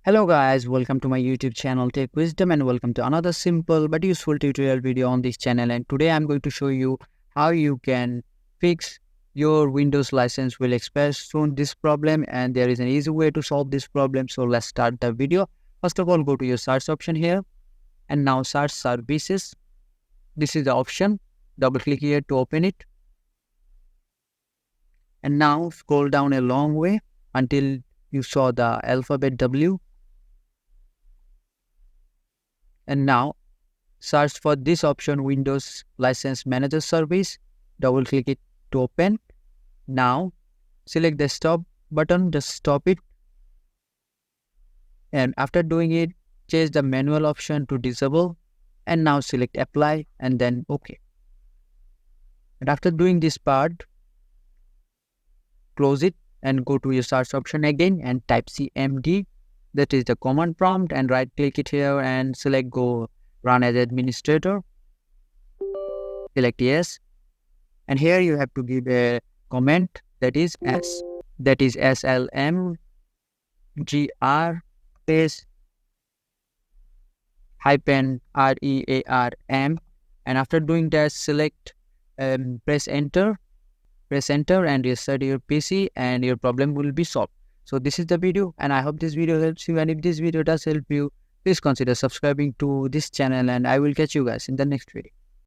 Hello guys, welcome to my YouTube channel Tech Wisdom and welcome to another simple but useful tutorial video on this channel. And today I'm going to show you how you can fix your Windows license will expire soon this problem, and there is an easy way to solve this problem. So let's start the video. First of all, go to your search option here and now search services. This is the option. Double click here to open it. And now scroll down a long way until you saw the alphabet W. And now search for this option, Windows License Manager Service. Double click it to open. Now select the stop button, just stop it. And after doing it, change the manual option to disable. And now select apply and then OK. And after doing this part, close it and go to your search option again and type CMD. That is the command prompt, and right click it here and select go run as administrator. Select yes. And here you have to give a comment that is SLMGR space -REARM. And after doing that, select press enter and restart your PC and your problem will be solved. So this is the video, and I hope this video helps you. And if this video does help you, please consider subscribing to this channel, and I will catch you guys in the next video.